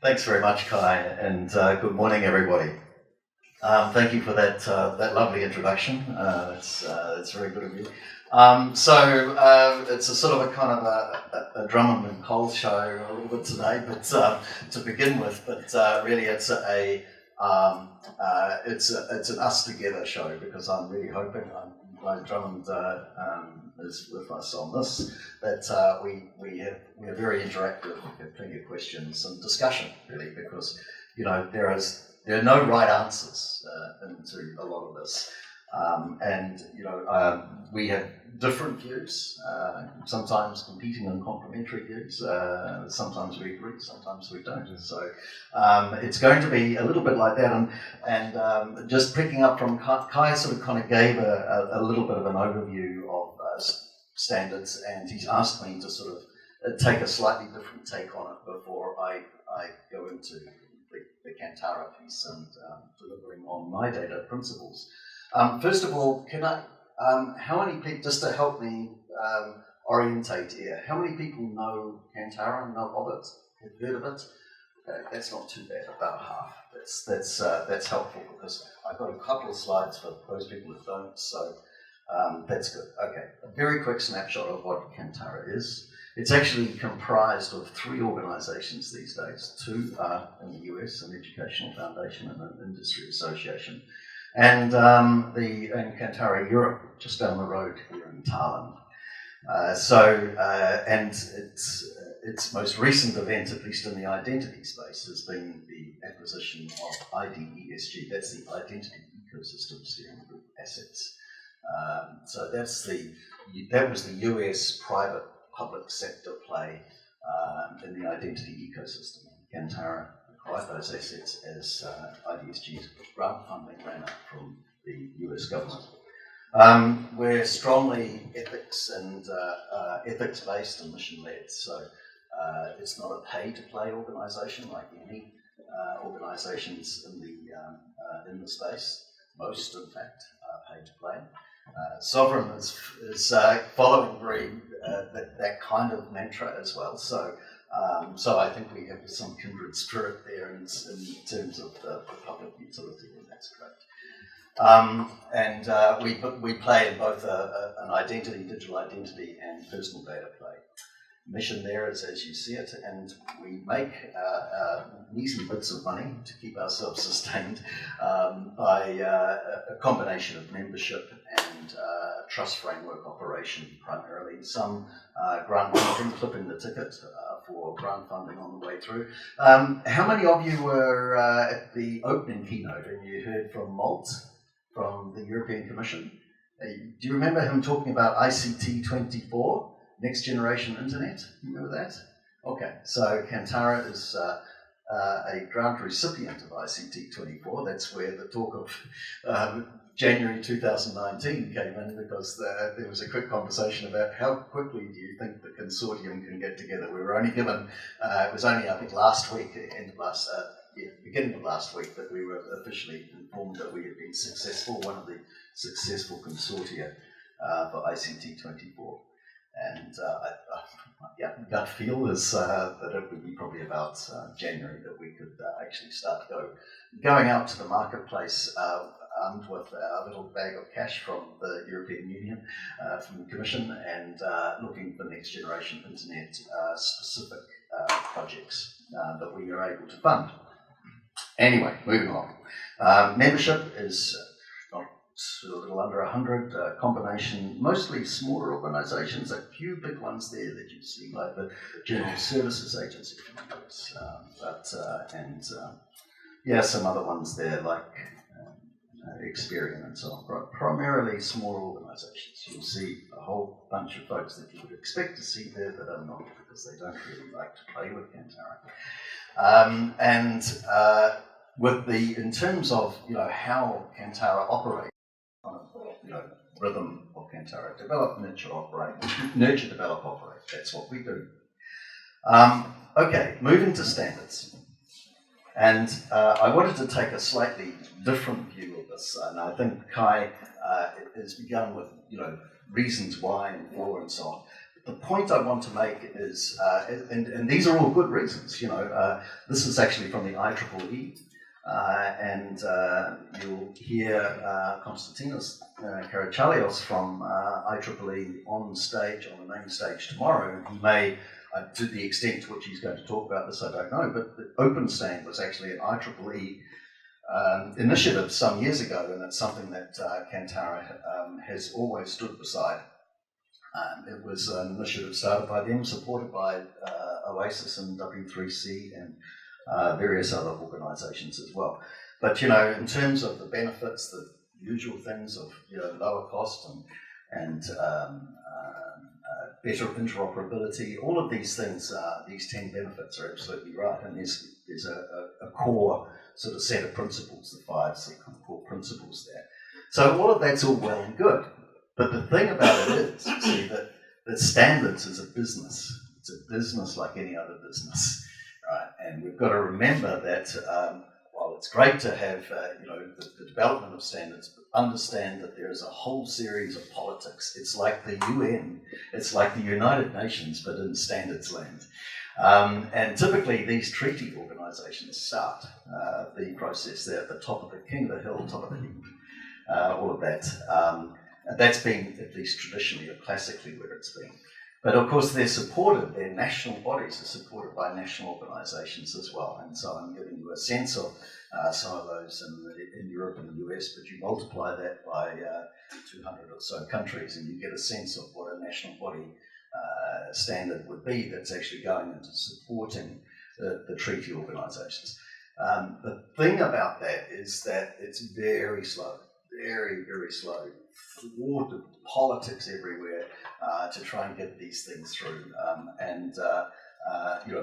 Thanks very much, Kai, and good morning, everybody. Thank you for that lovely introduction. That's very good of you. It's a sort of a kind of a drum and coal show a little bit today, but to begin with. But really, it's an us together show, because I'm really hoping Drummond is with us on this, that we're very interactive. We have plenty of questions and discussion, really, because there are no right answers into a lot of this, we have different views, sometimes competing and complementary views. Sometimes we agree, sometimes we don't. So it's going to be a little bit like that, and just picking up from Kai sort of kind of gave a little bit of an overview of standards, and he's asked me to sort of take a slightly different take on it before I go into the Kantara piece and delivering on MyData principles. First of all, can I, how many people, just to help me orientate here, how many people know Kantara, know of it, have heard of it? Okay, that's not too bad, about half. That's helpful, because I've got a couple of slides for those people who don't, so that's good. Okay, a very quick snapshot of what Kantara is. It's actually comprised of 3 organizations these days. 2 are in the US, an educational foundation and an industry association. And Kantara Europe, just down the road here in Tallinn. And its most recent event, at least in the identity space, has been the acquisition of IDESG. That's the Identity Ecosystem Steering Group assets. So that was the US private public sector play in the identity ecosystem. Kantara acquired those assets as IDSG's grant funding ran out from the US government. We're strongly ethics-based and mission-led, so it's not a pay-to-play organisation like any organisations in the space. Most, in fact, are pay-to-play. Sovereign is following very that kind of mantra as well. So I think we have some kindred spirit there in terms of the public utility, and that's great. We play in both an identity, digital identity, and personal data play. Mission there is as you see it, and we make measly bits of money to keep ourselves sustained by a combination of membership and trust framework operation primarily. Some grant funding, flipping the ticket for grant funding on the way through. How many of you were at the opening keynote and you heard from Malt from the European Commission? Do you remember him talking about ICT 24? Next Generation Internet, you remember that? Okay, so Kantara is a grant recipient of ICT 24. That's where the talk of January 2019 came in, because there was a quick conversation about how quickly do you think the consortium can get together. We were only given, it was only I think last week, beginning of last week, that we were officially informed that we had been successful, one of the successful consortia for ICT 24. And gut feel is that it would be probably about January that we could actually start going out to the marketplace armed with a little bag of cash from the European Union, from the Commission, and looking for next generation internet specific projects that we are able to fund. Anyway, moving on. Membership is a little under 100, combination, mostly smaller organisations, a few big ones there that you see, like the General Services Agency, some other ones there like Experian and so on. Primarily small organisations. You'll see a whole bunch of folks that you would expect to see there that are not, because they don't really like to play with Kantara. In terms of how Kantara operates, rhythm of Kantara, develop, nurture, operate. Nurture, develop, operate. That's what we do. Okay, moving to standards. And I wanted to take a slightly different view of this, and I think Kai has begun with reasons why and for and so on. the point I want to make is, and these are all good reasons, this is actually from the ITripleE, and you'll hear Konstantinos Karachalios from ITripleE on stage, on the main stage tomorrow. He may, to the extent to which he's going to talk about this, I don't know, but the OpenStand was actually an ITripleE initiative some years ago, and it's something that Kantara has always stood beside. It was an initiative started by them, supported by Oasis and W3C and various other organisations as well. But in terms of the benefits, the usual things of lower cost and better interoperability, all of these things, these 10 benefits are absolutely right. And there's a core sort of set of principles, the 5 sort of core principles there. So all of that's all well and good. But the thing about it is, see, that standards is a business. It's a business like any other business, right? And we've got to remember that while it's great to have the development of standards, but understand that there is a whole series of politics. It's like the UN, it's like the United Nations, but in standards land. And typically these treaty organisations start the process there at the top of the king of the hill, top of the heap, all of that. And that's been, at least traditionally or classically, where it's been. But of course they're supported, their national bodies are supported by national organisations as well. And so I'm giving you a sense of some of those in Europe and the US, but you multiply that by 200 or so countries and you get a sense of what a national body standard would be that's actually going into supporting the treaty organisations. The thing about that is that it's very slow, very, very slow. Thwarted politics everywhere to try and get these things through,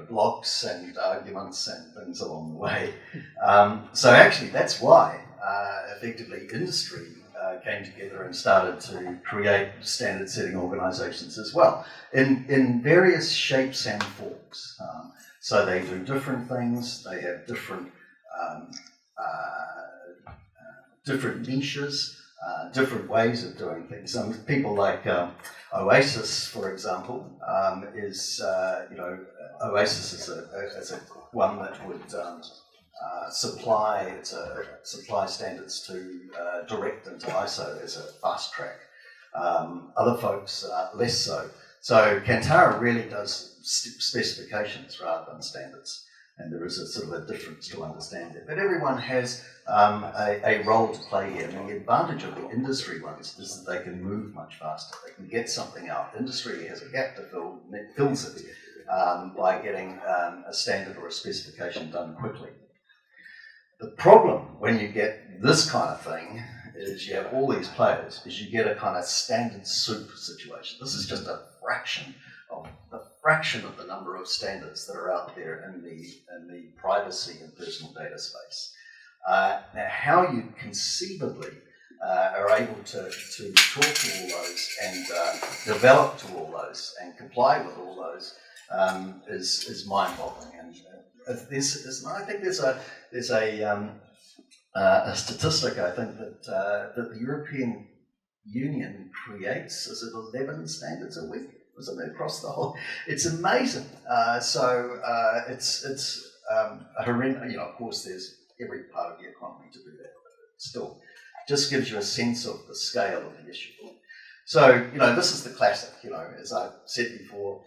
blocks and arguments and things along the way. So actually, that's why effectively industry came together and started to create standard-setting organisations as well, in various shapes and forms. So they do different things. They have different niches. Different ways of doing things. People like Oasis, for example, Oasis is a one that would supply standards to direct into ISO as a fast track. Other folks less so. So Kantara really does specifications rather than standards. And there is a sort of a difference to understand it. But everyone has a role to play here. And the advantage of the industry ones is that they can move much faster. They can get something out. Industry has a gap to fill, and it fills it by getting a standard or a specification done quickly. The problem when you get this kind of thing is you have all these players, is you get a kind of standard soup situation. This is just a fraction of the number of standards that are out there in the privacy and personal data space. Now, how you conceivably are able to talk to all those and develop to all those and comply with all those is mind-boggling. And I think there's a statistic I think that the European Union creates, is it 11 standards a week? Wasn't it across the whole? It's amazing. It's horrendous. Of course, there's every part of the economy to do that, but it still just gives you a sense of the scale of the issue. So, this is the classic. As I said before,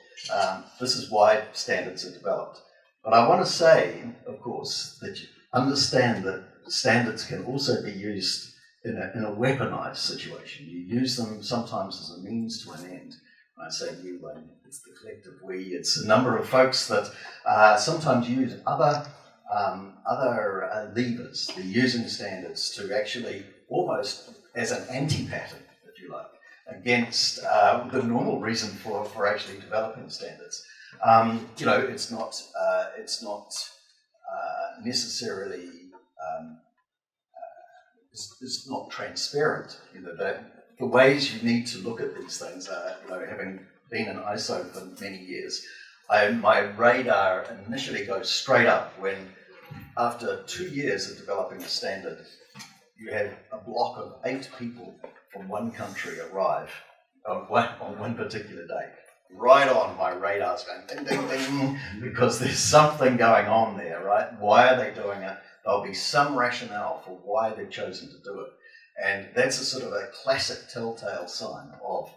this is why standards are developed. But I want to say, of course, that you understand that standards can also be used in a weaponized situation. You use them sometimes as a means to an end. I say you, it's the collective we. It's a number of folks that sometimes use other levers. They're using standards to actually almost as an anti-pattern, if you like, against the normal reason for actually developing standards. It's not necessarily it's not transparent. The ways you need to look at these things are, having been in ISO for many years, my radar initially goes straight up when, after 2 years of developing a standard, you have a block of 8 people from one country arrive on one particular day. right on, my radar's going ding, ding, ding, because there's something going on there, right? Why are they doing it? There'll be some rationale for why they've chosen to do it. And that's a sort of a classic telltale sign of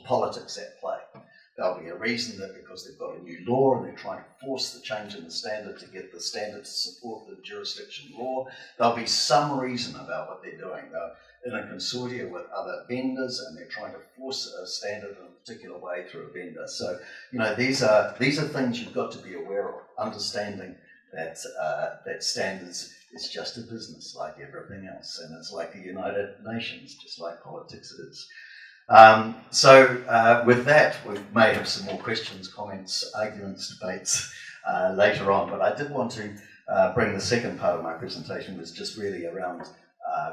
politics at play. There'll be a reason that because they've got a new law and they're trying to force the change in the standard to get the standard to support the jurisdiction law, there'll be some reason about what they're doing. They're in a consortia with other vendors and they're trying to force a standard in a particular way through a vendor. So, these are things you've got to be aware of, understanding that that standards is just a business like everything else, and it's like the United Nations, just like politics is. With that, we may have some more questions, comments, arguments, debates later on, but I did want to bring the second part of my presentation, was just really around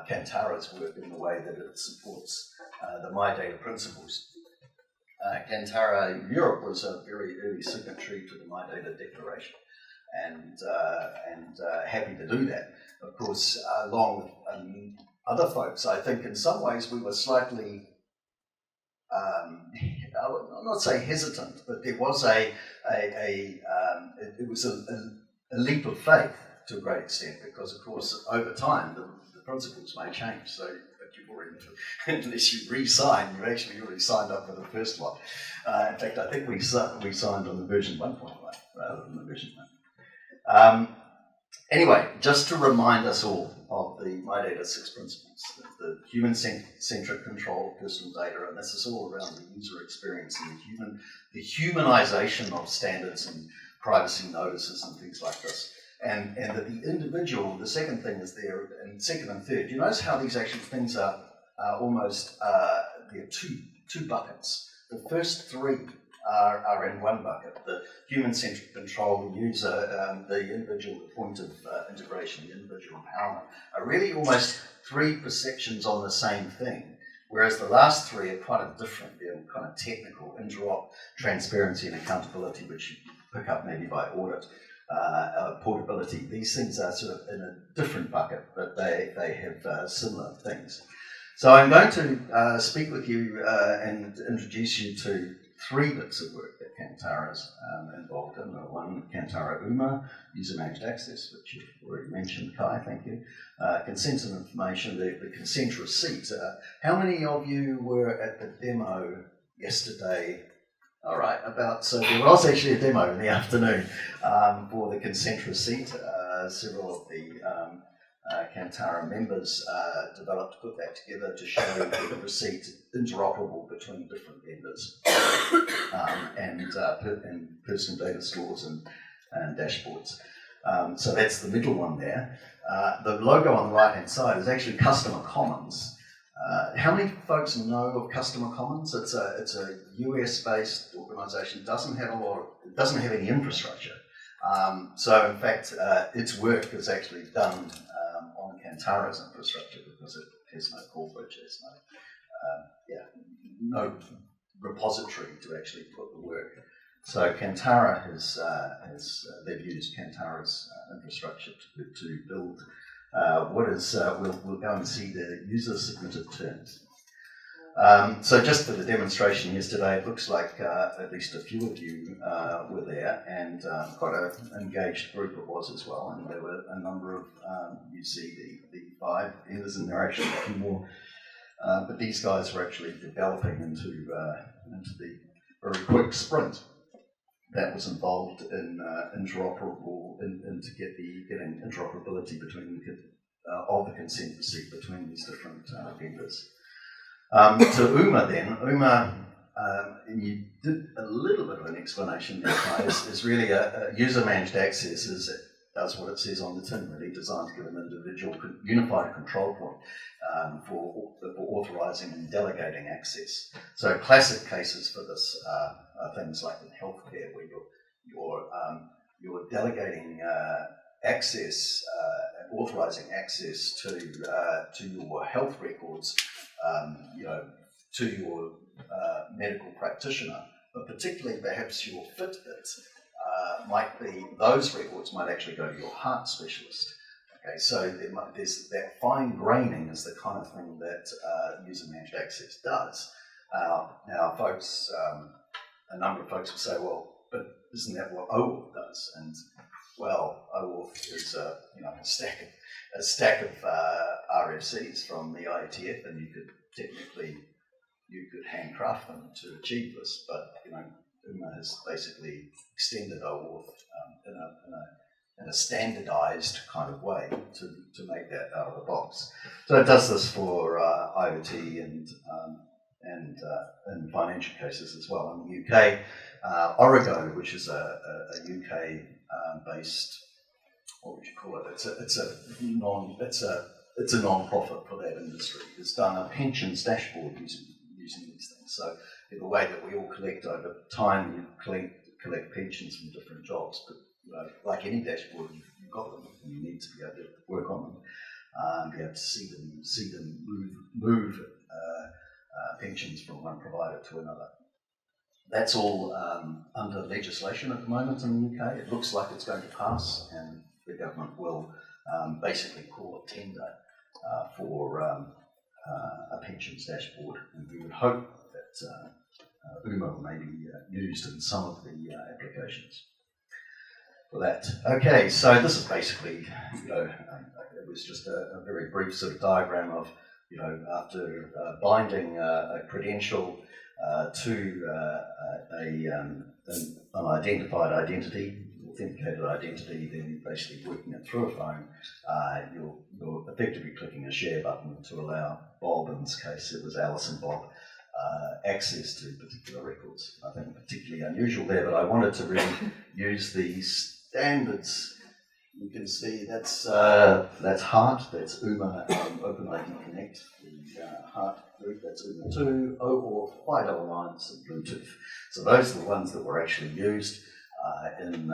Kantara's work in the way that it supports the MyData principles. Kantara in Europe was a very early signatory to the MyData Declaration, and happy to do that. Of course, along with other folks, I think in some ways we were slightly, I'll not say hesitant, but there was it was a leap of faith to a great extent, because of course over time the principles may change. So, but you've already, unless you re-sign, you actually already signed up for the first one. In fact, I think we signed on the version 1.1 rather than the version 1. Anyway, just to remind us all of the MyData 6 principles, the human-centric control of personal data, and this is all around the user experience and the humanization of standards and privacy notices and things like this. And that the individual, the second thing is there, and second and third, you notice how these actual things are almost, there are two buckets. The first three are in one bucket: the human-centric control, the user, the individual, the point of integration, the individual empowerment, are really almost three perceptions on the same thing, whereas the last three are kind of different. They're kind of technical: interop, transparency, and accountability, which you pick up maybe by audit, portability. These things are sort of in a different bucket, but they have similar things. So I'm going to speak with you and introduce you to three bits of work that Kantara's involved in. One, Kantara UMA, user managed access, which you've already mentioned, Kai, thank you. Consent and information, the consent receipt. How many of you were at the demo yesterday? All right, so there was actually a demo in the afternoon for the consent receipt. Several of the Kantara members put that together to show the receipt interoperable between different vendors and personal data stores and dashboards. So that's the middle one there. The logo on the right-hand side is actually Customer Commons. How many folks know of Customer Commons? It's a US-based organisation. Doesn't have any infrastructure. So in fact, its work is actually done on Kantara's infrastructure, because it has no core bridge, there's no repository to actually put the work. So Kantara they've used Kantara's infrastructure to build what is, we'll go and see the user submitted terms. So just for the demonstration yesterday, it looks like at least a few of you were there, and quite an engaged group it was as well, and there were a number of, you see the 5 vendors, and there are actually a few more, but these guys were actually developing into the very quick sprint that was involved in getting interoperability between of the consent receipt between these different vendors. To UMA then, and you did a little bit of an explanation there, guys, is really a user-managed access does what it says on the tin, really designed to give an individual unified control point for authorising and delegating access. So classic cases for this are things like in healthcare, where you're delegating access, authorising access to your health records, to your medical practitioner, but particularly perhaps your Fitbit those records might actually go to your heart specialist. Okay, so there's that fine graining is the kind of thing that user managed access does. Now, folks, a number of folks will say, well, but isn't that what OAuth does? And well, OAuth is a stack of RFCs from the IETF, and you could handcraft them to achieve this. But UMA has basically extended OAuth in a standardized kind of way to make that out of the box. So it does this for IoT and in financial cases as well. In the UK, Origo, which is a UK based, what would you call it? It's a non-profit for that industry. It's done a pensions dashboard using these things. So the way that we all collect over time, you collect pensions from different jobs, but like any dashboard, you've got them, and you need to be able to work on them, and be able to see them move pensions from one provider to another. That's all under legislation at the moment in the UK. It looks like it's going to pass, and the government will basically call a tender for a pensions dashboard, and we would hope that UMA may be used in some of the applications for that. Okay, so this is basically, it was just a very brief sort of diagram of, after binding a credential to an unidentified identity, authenticated identity, then basically working it through a phone, you're effectively clicking a share button to allow Bob, in this case it was Alice and Bob, access to particular records. I think particularly unusual there, but I wanted to really use the standards. You can see that's Heart, that's UMA OpenID Connect, the Heart group, that's UMA 2, OAuth, IIIs, and Bluetooth. So those are the ones that were actually used in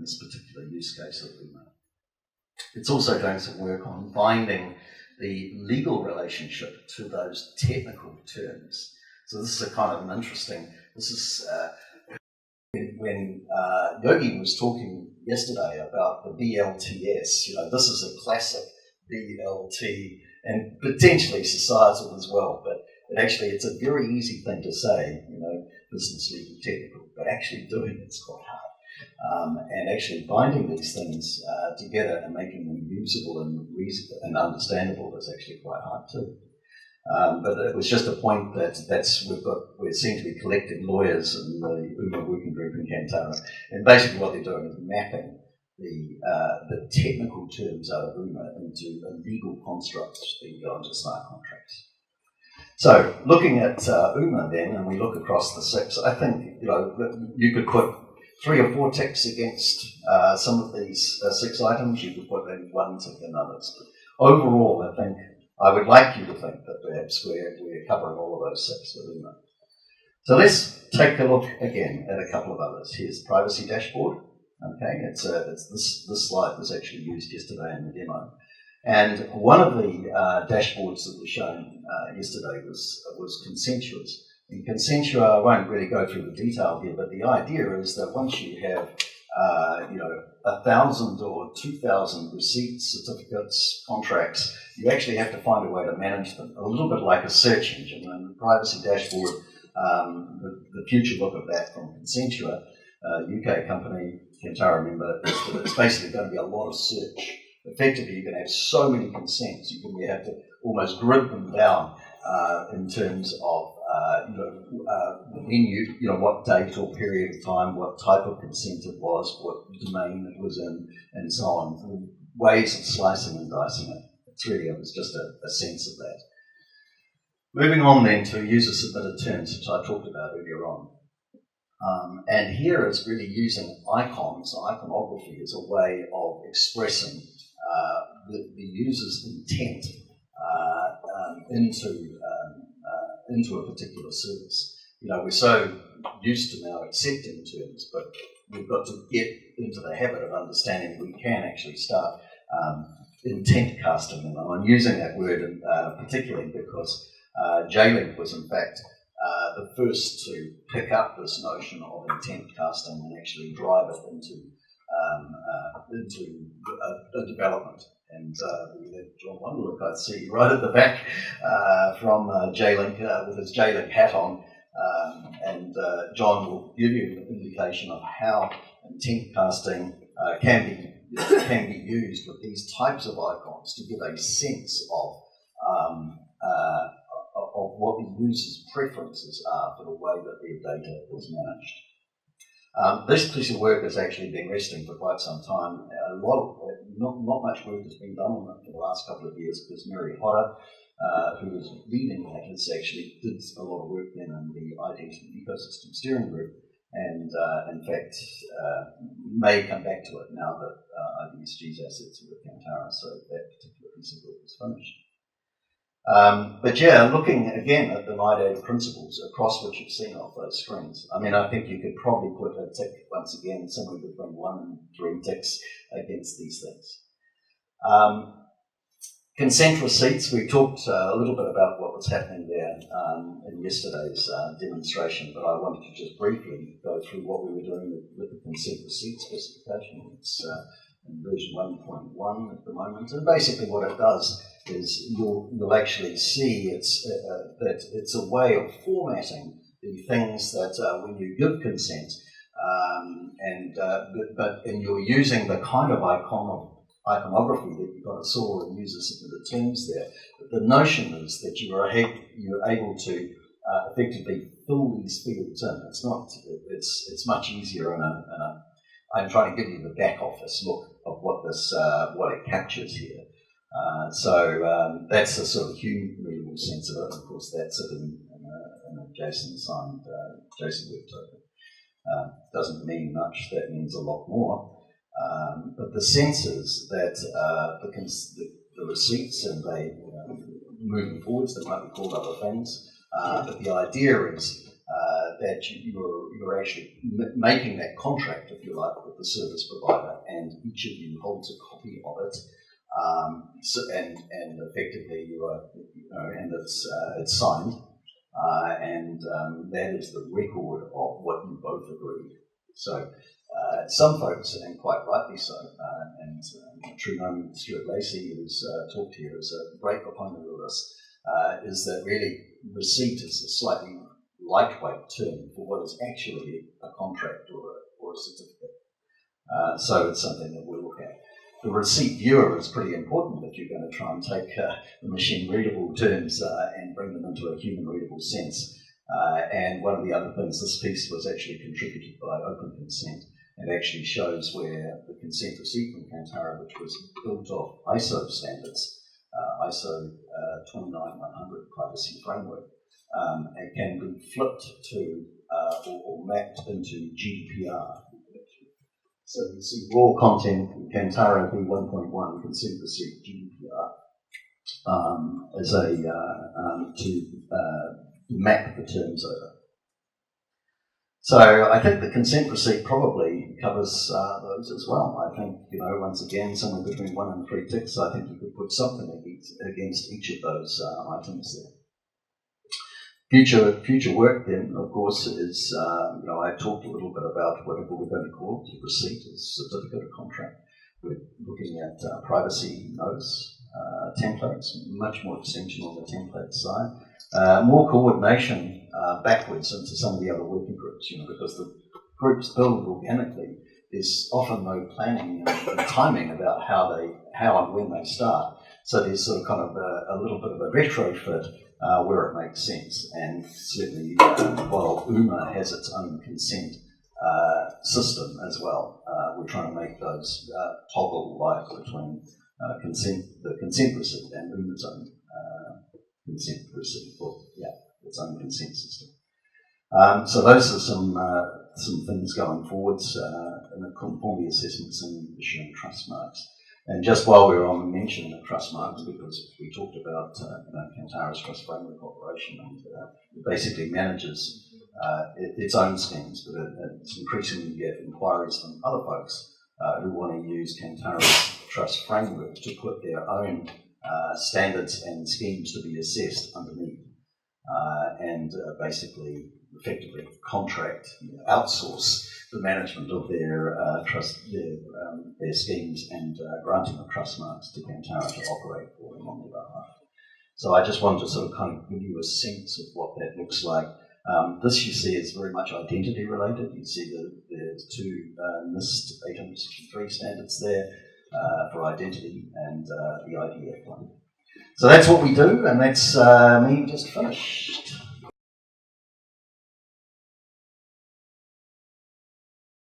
this particular use case of UMA. It's also doing some work on binding the legal relationship to those technical terms. So this is a kind of an interesting, this is when Yogi was talking yesterday about the BLTS, this is a classic BLT and potentially societal as well, but it's a very easy thing to say, business, legal, technical, but actually doing it's quite hard. And actually binding these things together and making them usable and understandable is actually quite hard too. But it was just a point that we seem to be collecting lawyers in the UMA working group in Kantara, and basically what they're doing is mapping the technical terms out of UMA into a legal construct that can go into smart contracts. So looking at UMA then, and we look across the six, I think you could put 3 or 4 ticks against some of these 6 items. You could put maybe 1 tick in others. But overall, I think I would like you to think that perhaps we're covering all of those 6 with UMA. So let's take a look again at a couple of others. Here's Privacy Dashboard. Okay, this slide was actually used yesterday in the demo. And one of the dashboards that was shown yesterday was Consensua's. In Consentua, I won't really go through the detail here, but the idea is that once you have 1,000 or 2,000 receipts, certificates, contracts, you actually have to find a way to manage them, a little bit like a search engine. And the Privacy Dashboard, the future look of that from Consentua, UK company, Kantara member, is that it's basically going to be a lot of search. Effectively, you can have so many consents, you have to almost grid them down in terms of when what date or period of time, what type of consent it was, what domain it was in, and so on. Ways of slicing and dicing it. It was just a sense of that. Moving on then to user-submitted terms, which I talked about earlier on. And here is really using icons, iconography, as a way of expressing the user's intent into a particular service. We're so used to now accepting terms, but we've got to get into the habit of understanding we can actually start intent casting them. And I'm using that word particularly because J-Link was in fact the first to pick up this notion of intent casting and actually drive it into a development. And we have John Wonderlick, I see, right at the back from J-Link with his J-Link hat on. And John will give you an indication of how intent casting can be used with these types of icons to give a sense of what the user's preferences are for the way that their data is managed. This piece of work has actually been resting for quite some time. Not much work has been done on it for the last couple of years because Mary Hodder, who was leading that, has actually did a lot of work then in the Identity Ecosystem Steering Group, and in fact may come back to it now that IDSG's assets are with Kantara, so that particular piece of work is finished. But yeah, looking again at the MyData principles across which you've seen off those screens, I mean, I think you could probably put a tick, once again, somewhere between 1 and 3 ticks against these things. Consent receipts, we talked a little bit about what was happening there in yesterday's demonstration, but I wanted to just briefly go through what we were doing with the consent receipt specification. It's in version 1.1 at the moment, and basically what it does is you'll actually see that it's a way of formatting the things that when you give consent, and you're using the kind of iconography that you kind of saw in user-submitted terms there. But the notion is that you're able to effectively fill these fields in. It's much easier I'm trying to give you the back office look of what it captures here. So that's a sort of human readable sense of it. Of course, that's it in a JSON signed JSON web token. Doesn't mean much. That means a lot more. But the sense is that the receipts, and they moving forwards, they might be called other things. But the idea is that you're actually making that contract, if you like, with the service provider, and each of you holds a copy of it. And effectively and it's signed, and that is the record of what you both agreed. So some folks, and quite rightly so, and true known Stuart Lacey, who's talked here, is a great proponent of this, is that really receipt is a slightly lightweight term for what is actually a contract or a certificate. So it's something that we'll look at. The receipt viewer is pretty important if you're going to try and take the machine-readable terms and bring them into a human-readable sense. And one of the other things, this piece was actually contributed by Open Consent, and actually shows where the consent receipt from Kantara, which was built off ISO standards, ISO 29100 privacy framework, it can be flipped to or mapped into GDPR. So you see raw content from Kantara v1.1 consent receipt GDPR as to map the terms over. So I think the consent receipt probably covers those as well. I think, once again, somewhere between 1 and 3 ticks, I think you could put something against each of those items there. Future work then, of course, is, I talked a little bit about whatever we're going to call it, receipt, certificate of contract. We're looking at privacy notice, templates, much more extension on the template side, more coordination backwards into some of the other working groups, because the groups build organically. There's often no planning and timing about how and when they start. So there's sort of kind of a little bit of a retrofit where it makes sense. And certainly, while UMA has its own consent system as well, we're trying to make those toggle light between the consent receipt and UMA's own consent receipt, its own consent system. So those are some things going forwards, in the conformity assessments and issuing trust marks. And just while we're on the mention of trust marks, because we talked about Kantara's trust framework operation, and it basically manages its own schemes, but it's increasingly get inquiries from other folks who want to use Kantara's trust framework to put their own standards and schemes to be assessed underneath. And basically, effectively contract, outsource the management of their trust, their schemes, and granting of trust marks to Kantara to operate for them on their behalf. So I just wanted to sort of kind of give you a sense of what that looks like. This you see is very much identity related. You see there's two NIST 863 standards there for identity and the IDF one. So that's what we do, and that's me just finished.